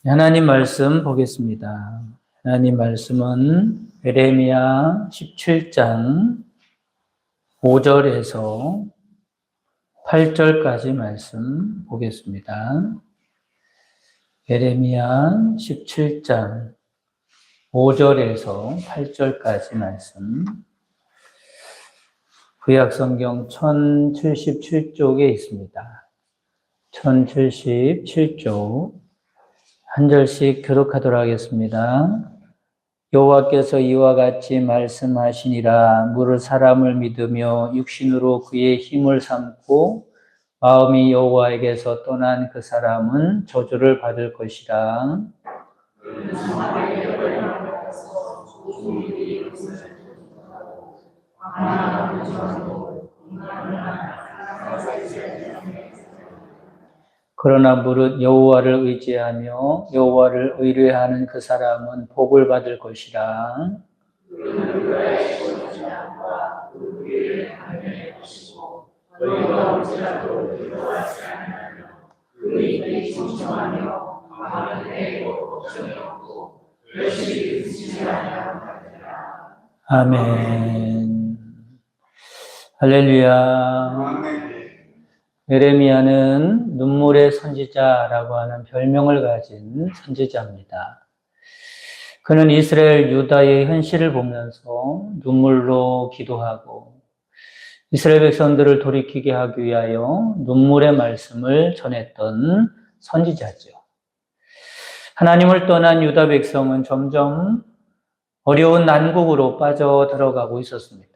하나님 말씀 보겠습니다. 하나님 말씀은 에레미야 17장 5절에서 8절까지 말씀 보겠습니다. 에레미야 17장 5절에서 8절까지 말씀. 구약성경 1077쪽에 있습니다. 1077쪽 한 절씩 교독하도록 하겠습니다. 여호와께서 이와 같이 말씀하시니라. 무릇 사람을 믿으며 육신으로 그의 힘을 삼고 마음이 여호와에게서 떠난 그 사람은 저주를 받을 것이라. 그러나 무릇 여호와를 의지하며 여호와를 의뢰하는 그 사람은 복을 받을 것이라. 아멘. 할렐루야. 에레미야는 눈물의 선지자라고 하는 별명을 가진 선지자입니다. 그는 이스라엘 유다의 현실을 보면서 눈물로 기도하고 이스라엘 백성들을 돌이키게 하기 위하여 눈물의 말씀을 전했던 선지자죠. 하나님을 떠난 유다 백성은 점점 어려운 난국으로 빠져 들어가고 있었습니다.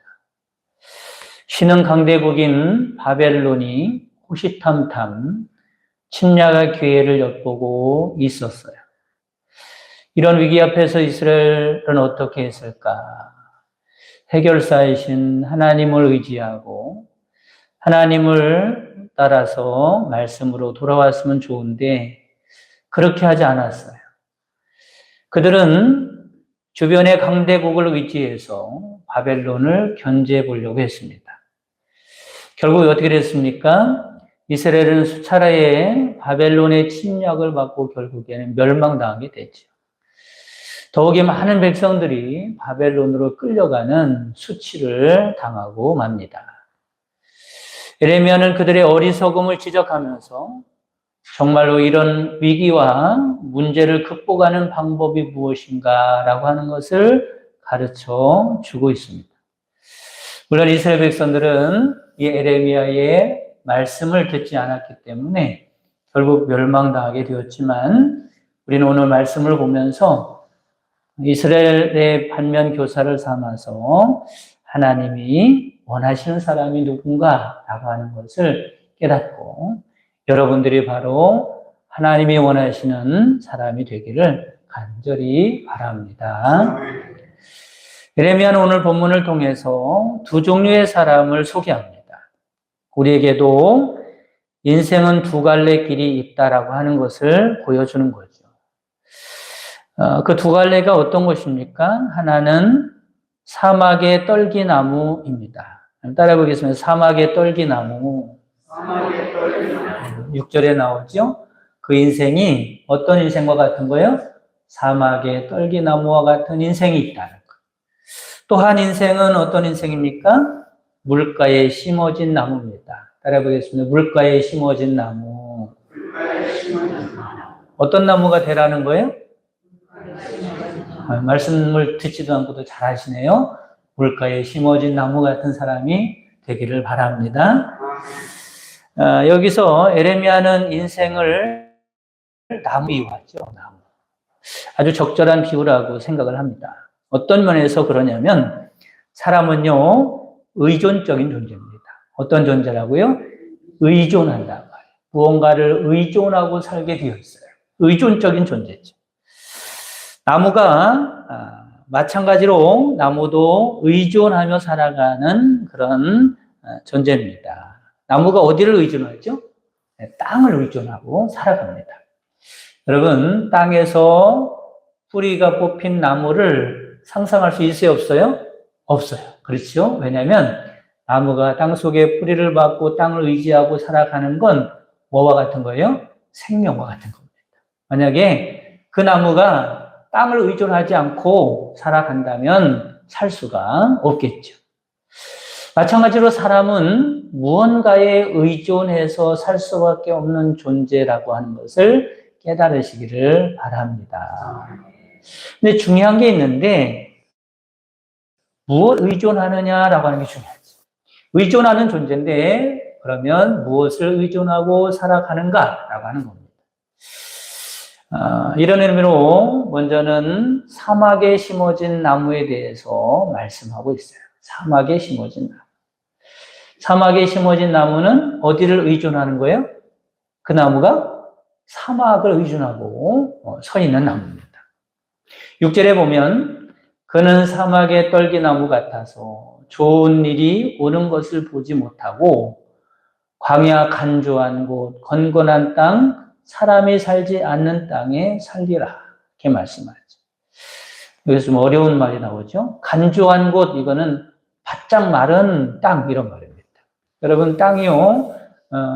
신흥 강대국인 바벨론이 호시탐탐 침략할 기회를 엿보고 있었어요. 이런 위기 앞에서 이스라엘은 어떻게 했을까? 해결사이신 하나님을 의지하고 하나님을 따라서 말씀으로 돌아왔으면 좋은데 그렇게 하지 않았어요. 그들은 주변의 강대국을 의지해서 바벨론을 견제해 보려고 했습니다. 결국 어떻게 됐습니까? 이스라엘은 수차례의 바벨론의 침략을 받고 결국에는 멸망당하게 됐죠. 더욱이 많은 백성들이 바벨론으로 끌려가는 수치를 당하고 맙니다. 에레미야는 그들의 어리석음을 지적하면서 정말로 이런 위기와 문제를 극복하는 방법이 무엇인가라고 하는 것을 가르쳐 주고 있습니다. 물론 이스라엘 백성들은 이 에레미야의 말씀을 듣지 않았기 때문에 결국 멸망당하게 되었지만 우리는 오늘 말씀을 보면서 이스라엘의 반면 교사를 삼아서 하나님이 원하시는 사람이 누군가라고 하는 것을 깨닫고 여러분들이 바로 하나님이 원하시는 사람이 되기를 간절히 바랍니다. 에레미야는 오늘 본문을 통해서 두 종류의 사람을 소개합니다. 우리에게도 인생은 두 갈래 길이 있다라고 하는 것을 보여주는 거죠. 그 두 갈래가 어떤 것입니까? 하나는 사막의 떨기나무입니다. 따라 보겠습니다. 사막의 떨기나무. 6절에 나오죠? 그 인생이 어떤 인생과 같은 거예요? 사막의 떨기나무와 같은 인생이 있다는 거. 또 한 인생은 어떤 인생입니까? 물가에 심어진 나무입니다. 따라 보겠습니다. 물가에 심어진 나무. 어떤 나무가 되라는 거예요? 말씀을 듣지도 않고도 잘 하시네요. 물가에 심어진 나무 같은 사람이 되기를 바랍니다. 여기서 에레미야는 인생을 나무 비유하죠. 나무. 아주 적절한 비유라고 생각을 합니다. 어떤 면에서 그러냐면 사람은요 의존적인 존재입니다. 어떤 존재라고요? 의존한단 말이에요. 무언가를 의존하고 살게 되어 있어요. 의존적인 존재죠. 나무가 마찬가지로 나무도 의존하며 살아가는 그런 존재입니다. 나무가 어디를 의존하죠? 땅을 의존하고 살아갑니다. 여러분, 땅에서 뿌리가 뽑힌 나무를 상상할 수 있어요, 없어요? 없어요. 그렇죠? 왜냐하면 나무가 땅 속에 뿌리를 받고 땅을 의지하고 살아가는 건 뭐와 같은 거예요? 생명과 같은 겁니다. 만약에 그 나무가 땅을 의존하지 않고 살아간다면 살 수가 없겠죠. 마찬가지로 사람은 무언가에 의존해서 살 수밖에 없는 존재라고 하는 것을 깨달으시기를 바랍니다. 근데 중요한 게 있는데, 무엇 의존하느냐라고 하는 게 중요하죠. 의존하는 존재인데, 그러면 무엇을 의존하고 살아가는가라고 하는 겁니다. 이런 의미로 먼저는 사막에 심어진 나무에 대해서 말씀하고 있어요. 사막에 심어진 나무. 사막에 심어진 나무는 어디를 의존하는 거예요? 그 나무가 사막을 의존하고 서 있는 나무입니다. 6절에 보면 그는 사막의 떨기나무 같아서 좋은 일이 오는 것을 보지 못하고 광야 간조한 곳, 건건한 땅, 사람이 살지 않는 땅에 살리라. 이렇게 말씀하죠. 여기서 좀 어려운 말이 나오죠. 간조한 곳, 이거는 바짝 마른 땅, 이런 말입니다. 여러분, 땅이요,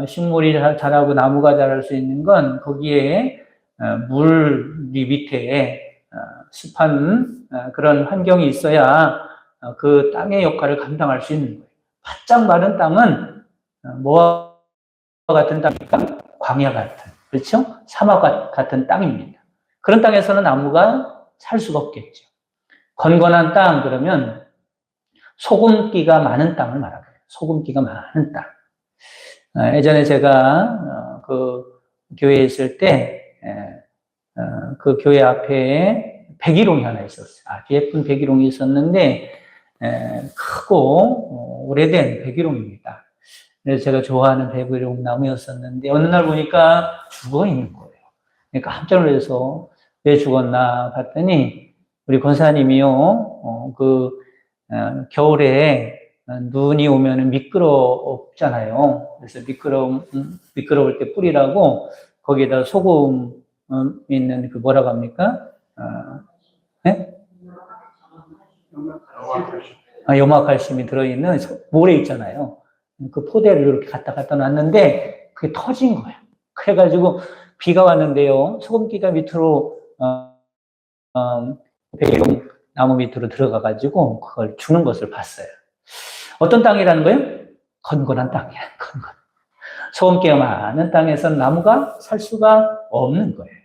식물이 자라고 나무가 자랄 수 있는 건 거기에 물이 밑에 습한 그런 환경이 있어야 그 땅의 역할을 감당할 수 있는 거예요. 바짝 마른 땅은 뭐와 같은 땅입니까? 광야 같은, 그렇죠? 사막 같은 땅입니다. 그런 땅에서는 나무가 살 수가 없겠죠. 건건한 땅, 그러면 소금기가 많은 땅을 말합니다. 소금기가 많은 땅. 예전에 제가 그 교회에 있을 때 그 교회 앞에 백일홍이 하나 있었어요. 아주 예쁜 백일홍이 있었는데 크고 오래된 백일홍입니다. 그래서 제가 좋아하는 백일홍 나무였었는데 어느 날 보니까 죽어 있는 거예요. 그러니까 깜짝 놀라서 왜 죽었나 봤더니 우리 권사님이요, 겨울에 눈이 오면은 미끄럽잖아요. 그래서 미끄러울 때 뿌리라고 거기에다 소금 있는 그 뭐라고 합니까? 네? 염화칼슘이 들어있는 모래 있잖아요. 그 포대를 이렇게 갖다 놨는데 그게 터진 거예요. 그래가지고 비가 왔는데요. 소금기가 밑으로 백일홍 나무 밑으로 들어가가지고 그걸 주는 것을 봤어요. 어떤 땅이라는 거예요? 건건한 땅이야. 건건. 소금기가 많은 땅에서는 나무가 살 수가 없는 거예요.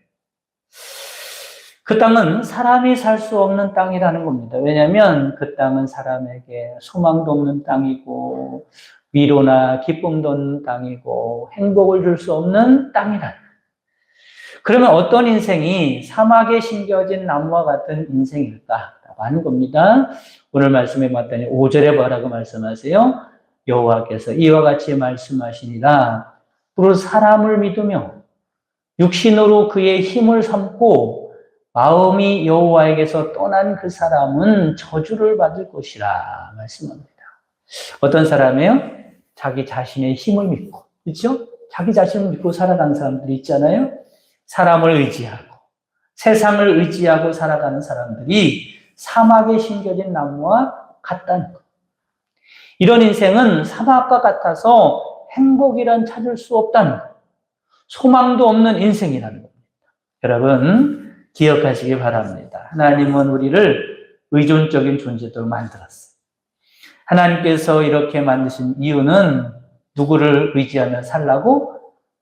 그 땅은 사람이 살 수 없는 땅이라는 겁니다. 왜냐하면 그 땅은 사람에게 소망도 없는 땅이고 위로나 기쁨도 없는 땅이고 행복을 줄 수 없는 땅이라. 그러면 어떤 인생이 사막에 심겨진 나무와 같은 인생일까? 하는 겁니다. 오늘 말씀에 봤더니 5절에 뭐라고 말씀하세요? 여호와께서 이와 같이 말씀하시니라. 또 사람을 믿으며 육신으로 그의 힘을 삼고 마음이 여호와에게서 떠난 그 사람은 저주를 받을 것이라 말씀합니다. 어떤 사람이에요? 자기 자신의 힘을 믿고, 그렇죠? 자기 자신을 믿고 살아가는 사람들이 있잖아요. 사람을 의지하고 세상을 의지하고 살아가는 사람들이 사막에 심겨진 나무와 같다는 것. 이런 인생은 사막과 같아서 행복이란 찾을 수 없다는 것. 소망도 없는 인생이라는 겁니다. 여러분 기억하시기 바랍니다. 하나님은 우리를 의존적인 존재로 만들었어요. 하나님께서 이렇게 만드신 이유는 누구를 의지하며 살라고?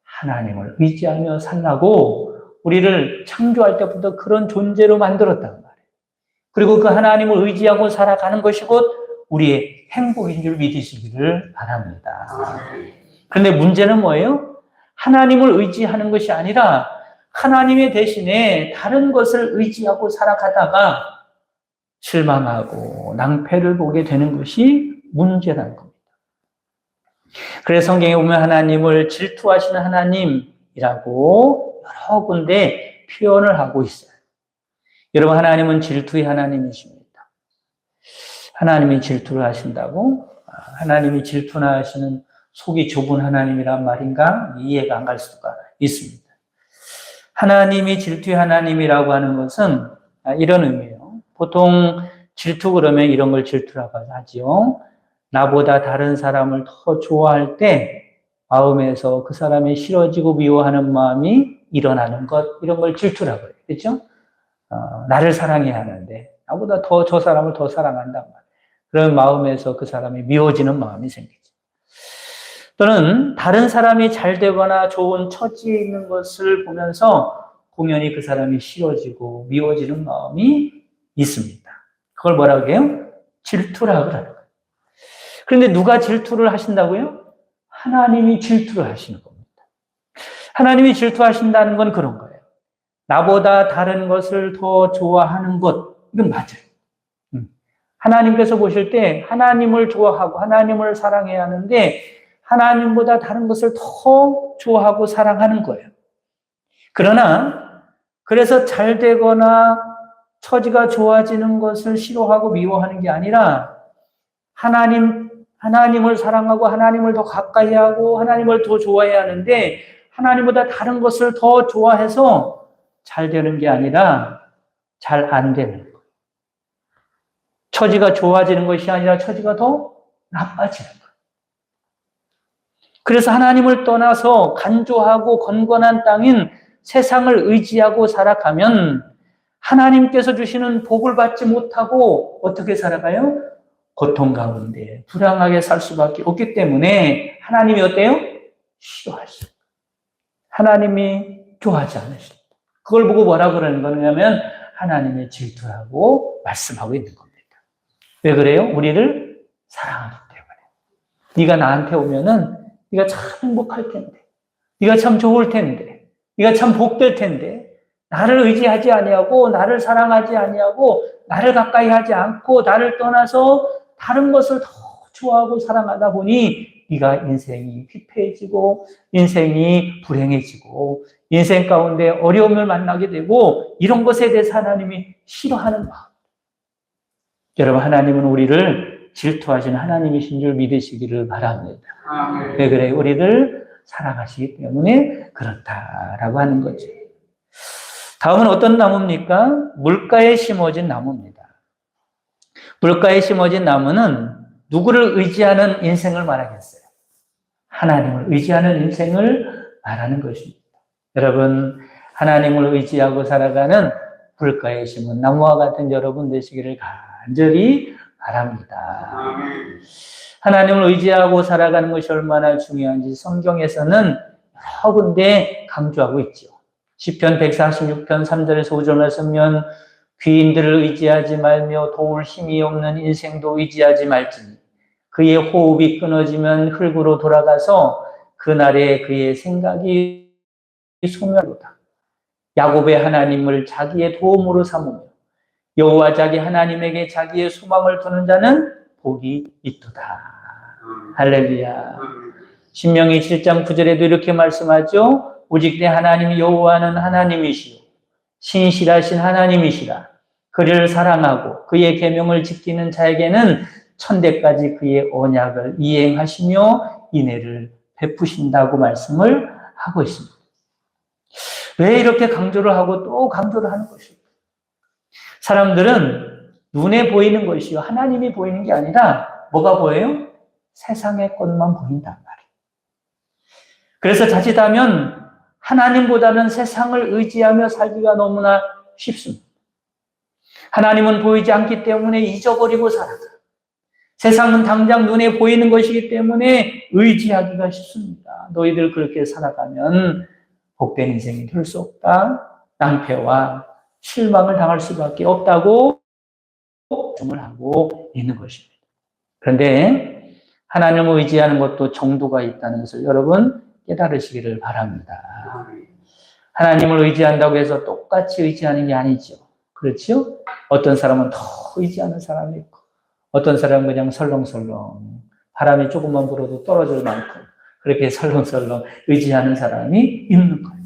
하나님을 의지하며 살라고 우리를 창조할 때부터 그런 존재로 만들었단 말이에요. 그리고 그 하나님을 의지하고 살아가는 것이 곧 우리의 행복인 줄 믿으시기를 바랍니다. 그런데 문제는 뭐예요? 하나님을 의지하는 것이 아니라 하나님의 대신에 다른 것을 의지하고 살아가다가 실망하고 낭패를 보게 되는 것이 문제라는 겁니다. 그래서 성경에 보면 하나님을 질투하시는 하나님이라고 여러 군데 표현을 하고 있어요. 여러분, 하나님은 질투의 하나님이십니다. 하나님이 질투를 하신다고? 하나님이 질투나 하시는 속이 좁은 하나님이란 말인가? 이해가 안 갈 수가 있습니다. 하나님이 질투의 하나님이라고 하는 것은 이런 의미예요. 보통 질투 그러면 이런 걸 질투라고 하죠. 나보다 다른 사람을 더 좋아할 때 마음에서 그 사람이 싫어지고 미워하는 마음이 일어나는 것, 이런 걸 질투라고 해요. 그렇죠? 나를 사랑해야 하는데 나보다 더 저 사람을 더 사랑한단 말이에요. 그런 마음에서 그 사람이 미워지는 마음이 생기죠. 또는 다른 사람이 잘 되거나 좋은 처지에 있는 것을 보면서 공연히 그 사람이 싫어지고 미워지는 마음이 있습니다. 그걸 뭐라고 해요? 질투라고 하는 거예요. 그런데 누가 질투를 하신다고요? 하나님이 질투를 하시는 겁니다. 하나님이 질투하신다는 건 그런 거예요. 나보다 다른 것을 더 좋아하는 것, 이건 맞아요. 하나님께서 보실 때 하나님을 좋아하고 하나님을 사랑해야 하는데 하나님보다 다른 것을 더 좋아하고 사랑하는 거예요. 그러나 그래서 잘 되거나 처지가 좋아지는 것을 싫어하고 미워하는 게 아니라 하나님을 사랑하고 하나님을 더 가까이 하고 하나님을 더 좋아해야 하는데 하나님보다 다른 것을 더 좋아해서 잘 되는 게 아니라 잘 안 되는 거예요. 처지가 좋아지는 것이 아니라 처지가 더 나빠지는 거예요. 그래서 하나님을 떠나서 간조하고 건건한 땅인 세상을 의지하고 살아가면 하나님께서 주시는 복을 받지 못하고 어떻게 살아가요? 고통 가운데 불안하게 살 수밖에 없기 때문에 하나님이 어때요? 싫어하시죠. 하나님이 좋아하지 않으십니다. 그걸 보고 뭐라고 그러는 거냐면 하나님의 질투라고 말씀하고 있는 겁니다. 왜 그래요? 우리를 사랑하기 때문에. 네가 나한테 오면은 네가 참 행복할 텐데, 네가 참 좋을 텐데, 네가 참 복될 텐데 나를 의지하지 아니하고 나를 사랑하지 아니하고 나를 가까이 하지 않고 나를 떠나서 다른 것을 더 좋아하고 사랑하다 보니 네가 인생이 피폐해지고 인생이 불행해지고 인생 가운데 어려움을 만나게 되고 이런 것에 대해서 하나님이 싫어하는 마음. 여러분, 하나님은 우리를 질투하시는 하나님이신 줄 믿으시기를 바랍니다. 왜 그래요? 우리를 사랑하시기 때문에 그렇다라고 하는 거죠. 다음은 어떤 나무입니까? 물가에 심어진 나무입니다. 물가에 심어진 나무는 누구를 의지하는 인생을 말하겠어요? 하나님을 의지하는 인생을 말하는 것입니다. 여러분, 하나님을 의지하고 살아가는 물가에 심은 나무와 같은 여러분 되시기를 간절히 바랍니다. 하나님을 의지하고 살아가는 것이 얼마나 중요한지 성경에서는 여러 군데 강조하고 있죠. 시편 146편 3절에서 5절 말씀면 귀인들을 의지하지 말며 도울 힘이 없는 인생도 의지하지 말지니 그의 호흡이 끊어지면 흙으로 돌아가서 그날에 그의 생각이 소멸하리로다. 야곱의 하나님을 자기의 도움으로 삼으며 여호와 자기 하나님에게 자기의 소망을 두는 자는 복이 있도다. 할렐루야. 신명기 7장 9절에도 이렇게 말씀하죠. 오직 내 하나님 여호와는 하나님이시요 신실하신 하나님이시라. 그를 사랑하고 그의 계명을 지키는 자에게는 천대까지 그의 언약을 이행하시며 인애를 베푸신다고 말씀을 하고 있습니다. 왜 이렇게 강조를 하고 또 강조를 하는 것일까? 사람들은 눈에 보이는 것이요 하나님이 보이는 게 아니라 뭐가 보여요? 세상의 것만 보인단 말이에요. 그래서 자칫하면 하나님보다는 세상을 의지하며 살기가 너무나 쉽습니다. 하나님은 보이지 않기 때문에 잊어버리고 살아가요. 세상은 당장 눈에 보이는 것이기 때문에 의지하기가 쉽습니다. 너희들 그렇게 살아가면 복된 인생이 될 수 없다. 낭패와 실망을 당할 수밖에 없다고 말씀을 하고 있는 것입니다. 그런데 하나님을 의지하는 것도 정도가 있다는 것을 여러분 깨달으시기를 바랍니다. 하나님을 의지한다고 해서 똑같이 의지하는 게 아니죠. 그렇죠? 어떤 사람은 더 의지하는 사람이 있고 어떤 사람은 그냥 설렁설렁 바람이 조금만 불어도 떨어질 만큼 그렇게 설렁설렁 의지하는 사람이 있는 거예요.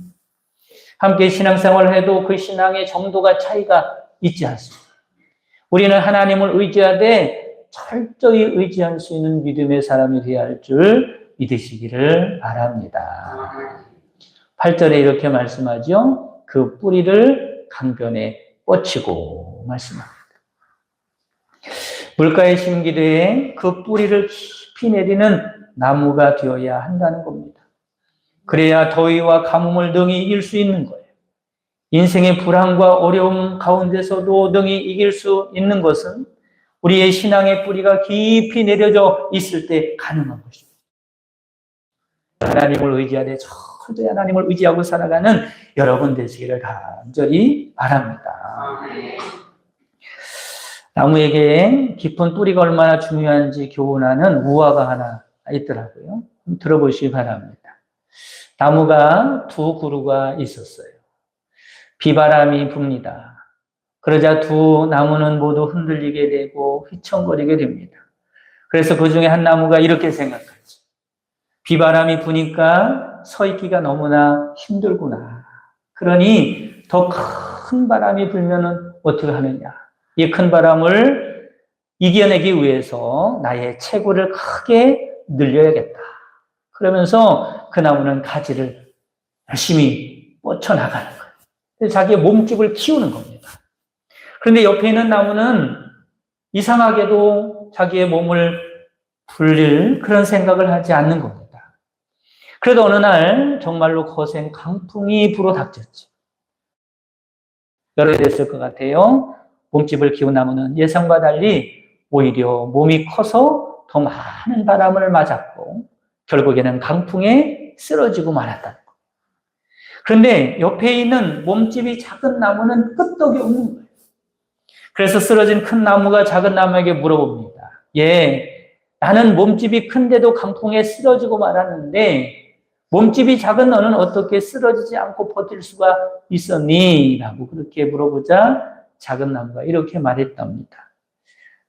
함께 신앙생활을 해도 그 신앙의 정도가 차이가 있지 않습니다. 우리는 하나님을 의지하되 철저히 의지할 수 있는 믿음의 사람이 되어야 할 줄 믿으시기를 바랍니다. 8절에 이렇게 말씀하죠. 그 뿌리를 강변에 뻗치고 말씀합니다. 물가에 심기되 그 뿌리를 깊이 내리는 나무가 되어야 한다는 겁니다. 그래야 더위와 가뭄을 능히 이길 수 있는 거예요. 인생의 불안과 어려움 가운데서도 능히 이길 수 있는 것은 우리의 신앙의 뿌리가 깊이 내려져 있을 때 가능한 것입니다. 하나님을 의지하되 철저히 하나님을 의지하고 살아가는 여러분 되시기를 간절히 바랍니다. 나무에게 깊은 뿌리가 얼마나 중요한지 교훈하는 우화가 하나 있더라고요. 들어보시기 바랍니다. 나무가 두 그루가 있었어요. 비바람이 붑니다. 그러자 두 나무는 모두 흔들리게 되고 휘청거리게 됩니다. 그래서 그 중에 한 나무가 이렇게 생각하지. 비바람이 부니까 서 있기가 너무나 힘들구나. 그러니 더 큰 바람이 불면은 어떻게 하느냐. 이 큰 바람을 이겨내기 위해서 나의 체구를 크게 늘려야겠다. 그러면서 그 나무는 가지를 열심히 뻗쳐나가는 거예요. 자기의 몸집을 키우는 겁니다. 그런데 옆에 있는 나무는 이상하게도 자기의 몸을 불릴 그런 생각을 하지 않는 겁니다. 그래도 어느 날 정말로 거센 강풍이 불어닥쳤죠. 여러 개 됐을 것 같아요. 몸집을 키운 나무는 예상과 달리 오히려 몸이 커서 더 많은 바람을 맞았고 결국에는 강풍에 쓰러지고 말았다는 거예요. 그런데 옆에 있는 몸집이 작은 나무는 끄떡이 없는 거예요. 그래서 쓰러진 큰 나무가 작은 나무에게 물어봅니다. 나는 몸집이 큰데도 강풍에 쓰러지고 말았는데 몸집이 작은 너는 어떻게 쓰러지지 않고 버틸 수가 있었니? 라고 그렇게 물어보자 작은 나무가 이렇게 말했답니다.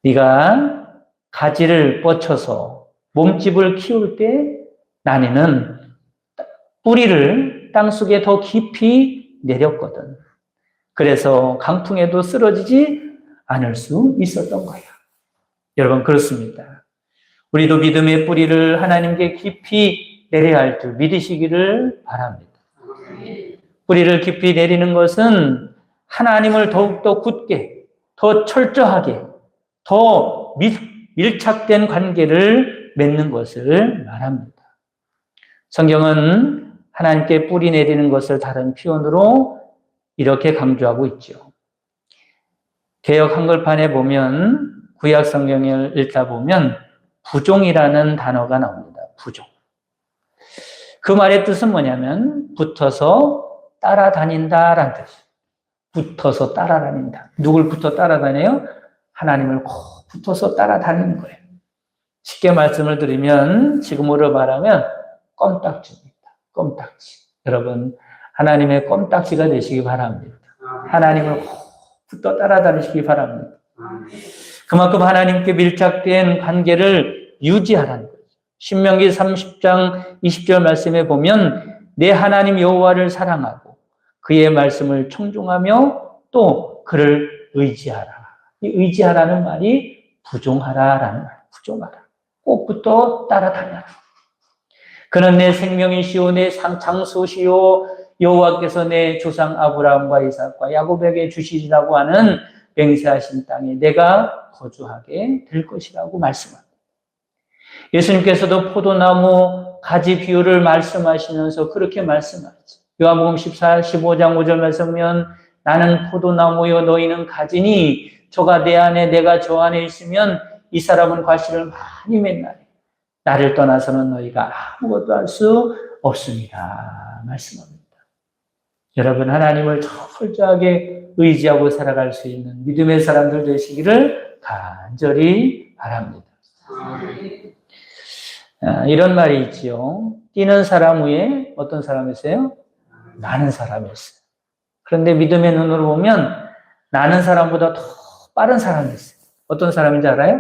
네가 가지를 뻗쳐서 몸집을 키울 때 나는 뿌리를 땅속에 더 깊이 내렸거든. 그래서 강풍에도 쓰러지지 않을 수 있었던 거야. 여러분 그렇습니다. 우리도 믿음의 뿌리를 하나님께 깊이 내려야 할 줄 믿으시기를 바랍니다. 뿌리를 깊이 내리는 것은 하나님을 더욱더 굳게, 더 철저하게, 더 밀착된 관계를 맺는 것을 말합니다. 성경은 하나님께 뿌리 내리는 것을 다른 표현으로 이렇게 강조하고 있죠. 개역 한글판에 보면 구약 성경을 읽다 보면 부종이라는 단어가 나옵니다. 부종. 그 말의 뜻은 뭐냐면 붙어서 따라다닌다라는 뜻이에요. 붙어서 따라다닌다. 누굴 붙어 따라다녀요? 하나님을 꼭 붙어서 따라다니는 거예요. 쉽게 말씀을 드리면 지금으로 말하면 껌딱지입니다. 껌딱지. 여러분 하나님의 껌딱지가 되시기 바랍니다. 하나님을 꼭 붙어 따라다니시기 바랍니다. 그만큼 하나님께 밀착된 관계를 유지하라는 거죠. 신명기 30장 20절 말씀에 보면 내 하나님 여호와를 사랑하고 그의 말씀을 청종하며 또 그를 의지하라. 이 의지하라는 말이 부종하라라는 말. 부종하라. 꼭 붙어 따라다녀라. 그는 내 생명이시오 내 장소시오 여호와께서 내 조상 아브라함과 이삭과 야곱에게 주시리라고 하는 맹세하신 땅에 내가 거주하게 될 것이라고 말씀합니다. 예수님께서도 포도나무 가지 비유를 말씀하시면서 그렇게 말씀하죠. 요한복음 15장 5절 말씀하면 나는 포도나무요 너희는 가지니 저가 내 안에 내가 저 안에 있으면 이 사람은 과실을 많이 맺나니 나를 떠나서는 너희가 아무것도 할 수 없습니다. 말씀합니다. 여러분 하나님을 철저하게 의지하고 살아갈 수 있는 믿음의 사람들 되시기를 간절히 바랍니다. 이런 말이 있지요. 뛰는 사람 위에 어떤 사람이 있어요? 나는 사람이 있어요. 그런데 믿음의 눈으로 보면 나는 사람보다 더 빠른 사람이 있어요. 어떤 사람인지 알아요?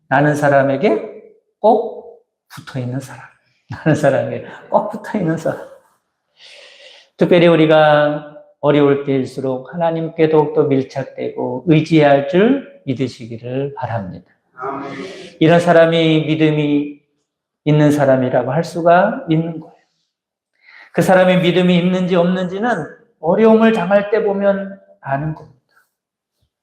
나는 사람에게 꼭 붙어있는 사람. 나는 사람에게 꼭 붙어있는 사람. 특별히 우리가 어려울 때일수록 하나님께 더욱더 밀착되고 의지해야 할 줄 믿으시기를 바랍니다. 이런 사람이 믿음이 있는 사람이라고 할 수가 있는 거예요. 그 사람이 믿음이 있는지 없는지는 어려움을 당할 때 보면 아는 겁니다.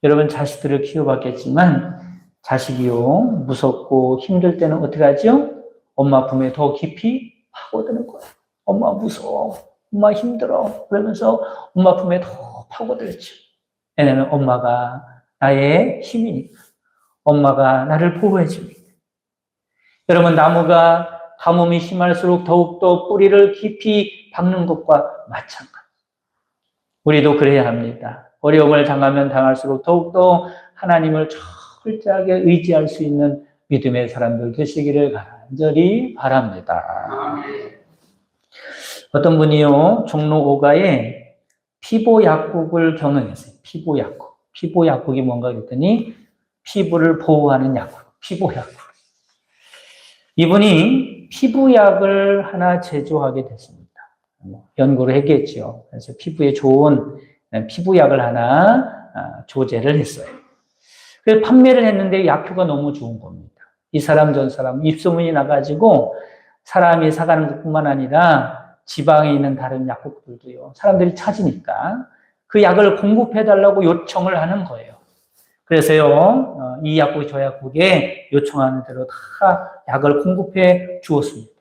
여러분 자식들을 키워봤겠지만 자식이요 무섭고 힘들 때는 어떻게 하죠? 엄마 품에 더 깊이 파고드는 거예요. 엄마 무서워. 엄마 힘들어. 그러면서 엄마 품에 더 파고들죠. 얘네는 엄마가 나의 힘이니까. 엄마가 나를 보호해 줍니다. 여러분, 나무가 가뭄이 심할수록 더욱더 뿌리를 깊이 박는 것과 마찬가지. 우리도 그래야 합니다. 어려움을 당하면 당할수록 더욱더 하나님을 철저하게 의지할 수 있는 믿음의 사람들 되시기를 간절히 바랍니다. 어떤 분이요, 종로 5가에 피부약국을 경영했어요. 피부약국. 피부약국이 뭔가 그랬더니 피부를 보호하는 약국, 피부약국. 이분이 피부약을 하나 제조하게 됐습니다. 연구를 했겠죠. 그래서 피부에 좋은 피부약을 하나 조제를 했어요. 그래서 판매를 했는데 약효가 너무 좋은 겁니다. 이 사람 저 사람 입소문이 나가지고 사람이 사가는 것뿐만 아니라 지방에 있는 다른 약국들도요. 사람들이 찾으니까 그 약을 공급해달라고 요청을 하는 거예요. 그래서요, 이 약국 저 약국에 요청하는 대로 다 약을 공급해 주었습니다.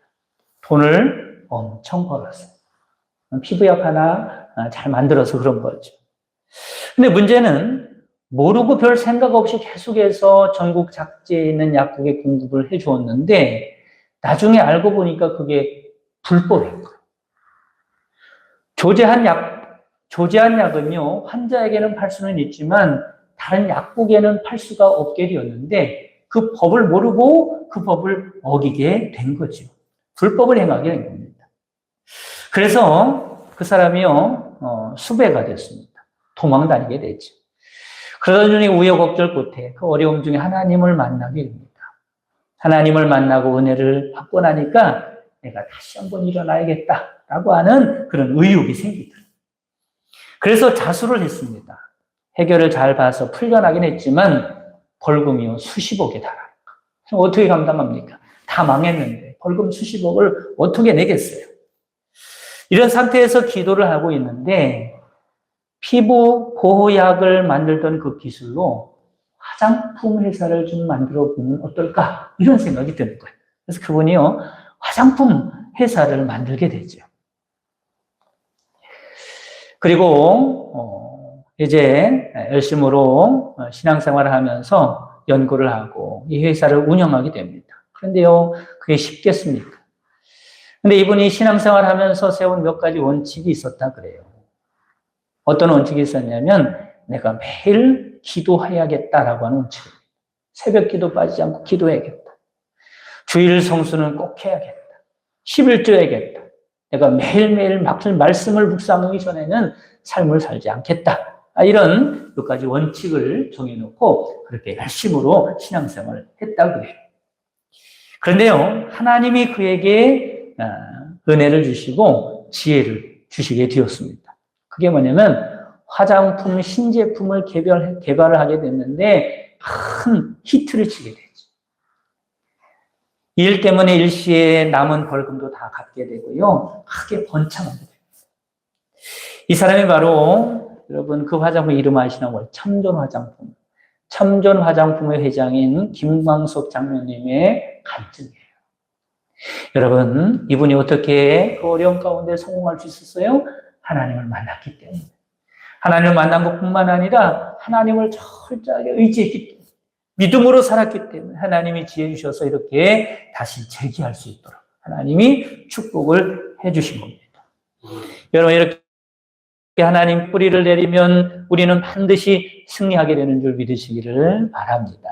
돈을 엄청 벌었어요. 피부약 하나 잘 만들어서 그런 거죠. 근데 문제는 모르고 별 생각 없이 계속해서 전국 작지에 있는 약국에 공급을 해 주었는데 나중에 알고 보니까 그게 불법인 거예요. 조제한 약은요, 환자에게는 팔 수는 있지만 다른 약국에는 팔 수가 없게 되었는데 그 법을 모르고 그 법을 어기게 된 거죠. 불법을 행하게 된 겁니다. 그래서 그 사람이요, 수배가 됐습니다. 도망 다니게 되죠. 그러던 중에 우여곡절 끝에 그 어려움 중에 하나님을 만나게 됩니다. 하나님을 만나고 은혜를 받고 나니까 내가 다시 한번 일어나야겠다라고 하는 그런 의욕이 생기더라고요. 그래서 자수를 했습니다. 해결을 잘 봐서 풀려나긴 했지만 벌금이요 수십억에 달합니다. 어떻게 감당합니까? 다 망했는데 벌금 수십억을 어떻게 내겠어요? 이런 상태에서 기도를 하고 있는데 피부 보호약을 만들던 그 기술로 화장품 회사를 좀 만들어 보면 어떨까? 이런 생각이 드는 거예요. 그래서 그분이요, 화장품 회사를 만들게 되죠. 그리고 이제 열심으로 신앙생활을 하면서 연구를 하고 이 회사를 운영하게 됩니다. 그런데요, 그게 쉽겠습니까? 근데 이분이 신앙생활 하면서 세운 몇 가지 원칙이 있었다 그래요. 어떤 원칙이 있었냐면 내가 매일 기도해야겠다라고 하는 원칙입니다. 새벽 기도 빠지지 않고 기도해야겠다. 주일 성수는 꼭 해야겠다. 11조 해야겠다. 내가 매일매일 말씀을 묵상하기 전에는 삶을 살지 않겠다. 이런 몇 가지 원칙을 정해놓고 그렇게 열심으로 신앙생활을 했다고 해요. 그런데요, 하나님이 그에게 은혜를 주시고 지혜를 주시게 되었습니다. 그게 뭐냐면 화장품 신제품을 개발을 하게 됐는데 큰 히트를 치게 되죠. 이 일 때문에 일시에 남은 벌금도 다 갚게 되고요. 크게 번창하게 됩니다. 이 사람이 바로 여러분 그 화장품 이름 아시나 몰라요? 참전 화장품. 참전 화장품의 회장인 김광석 장로님의 간증이에요. 여러분, 이분이 어떻게 그 어려운 가운데 성공할 수 있었어요? 하나님을 만났기 때문에. 하나님을 만난 것뿐만 아니라 하나님을 철저하게 의지했기 때문에. 믿음으로 살았기 때문에 하나님이 지혜 주셔서 이렇게 다시 재기할 수 있도록 하나님이 축복을 해 주신 겁니다. 여러분, 이렇게 하나님 뿌리를 내리면 우리는 반드시 승리하게 되는 줄 믿으시기를 바랍니다.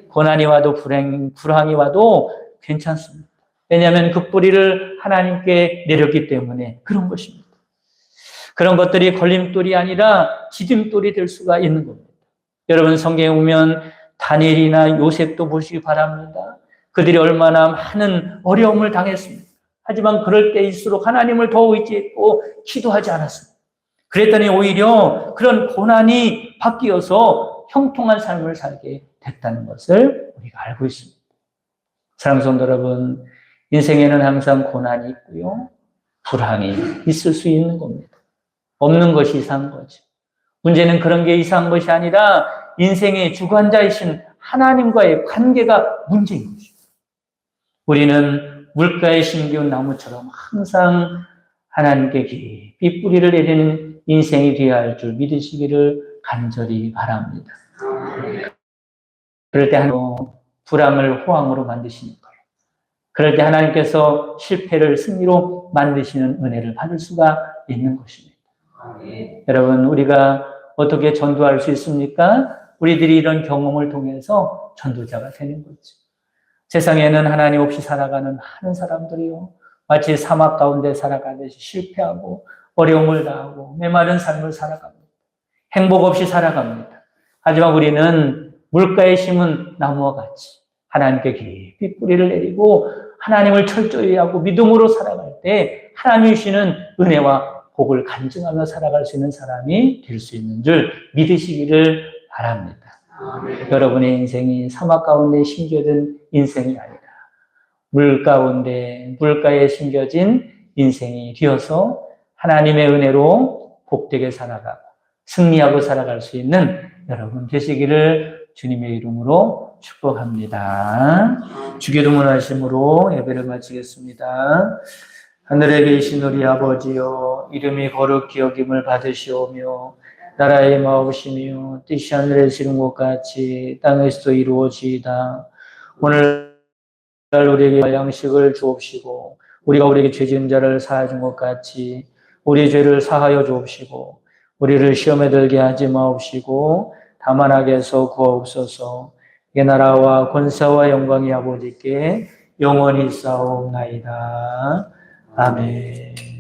고난이 와도 불황이 와도 괜찮습니다. 왜냐하면 그 뿌리를 하나님께 내렸기 때문에 그런 것입니다. 그런 것들이 걸림돌이 아니라 지짐돌이 될 수가 있는 겁니다. 여러분 성경에 보면 다니엘이나 요셉도 보시기 바랍니다. 그들이 얼마나 많은 어려움을 당했습니다. 하지만 그럴 때일수록 하나님을 더 의지했고 기도하지 않았습니다. 그랬더니 오히려 그런 고난이 바뀌어서 형통한 삶을 살게 됐다는 것을 우리가 알고 있습니다. 사랑하는 성도 여러분, 인생에는 항상 고난이 있고요. 불황이 있을 수 있는 겁니다. 없는 것이 이상한 거죠. 문제는 그런 게 이상한 것이 아니라 인생의 주관자이신 하나님과의 관계가 문제인 거죠. 우리는 물가에 심기운 나무처럼 항상 하나님께 깊이 뿌리를 내리는 인생이 되어야 할 줄 믿으시기를 간절히 바랍니다. 그럴 때 하나님 불황을 호황으로 만드시는 거예요. 그럴 때 하나님께서 실패를 승리로 만드시는 은혜를 받을 수가 있는 것입니다. 여러분, 우리가 어떻게 전도할 수 있습니까? 우리들이 이런 경험을 통해서 전도자가 되는 거죠. 세상에는 하나님 없이 살아가는 많은 사람들이요, 마치 사막 가운데 살아가듯이 실패하고 어려움을 당하고 메마른 삶을 살아갑니다. 행복 없이 살아갑니다. 하지만 우리는 물가에 심은 나무와 같이 하나님께 깊이 뿌리를 내리고 하나님을 철저히 하고 믿음으로 살아갈 때 하나님이 주시는 은혜와 복을 간증하며 살아갈 수 있는 사람이 될 수 있는 줄 믿으시기를 바랍니다. 여러분의 인생이 사막 가운데 심겨진 인생이 아니라 물가에 심겨진 인생이 되어서 하나님의 은혜로 복되게 살아가고 승리하고 살아갈 수 있는 여러분 되시기를 주님의 이름으로 축복합니다. 주기도문 하심으로 예배를 마치겠습니다. 하늘에 계신 우리 아버지여, 이름이 거룩히 여김을 받으시오며 나라의 마옵시며 뜻이 하늘에서 이룬 것 같이 땅에서도 이루어지이다. 오늘 우리에게 양식을 주옵시고 우리가 우리에게 죄 지은 자를 사하여 준 것 같이 우리 죄를 사하여 주옵시고 우리를 시험에 들게 하지 마옵시고 다만 악에서 구하옵소서. 이 나라와 권세와 영광이 아버지께 영원히 있사옵나이다. 아멘.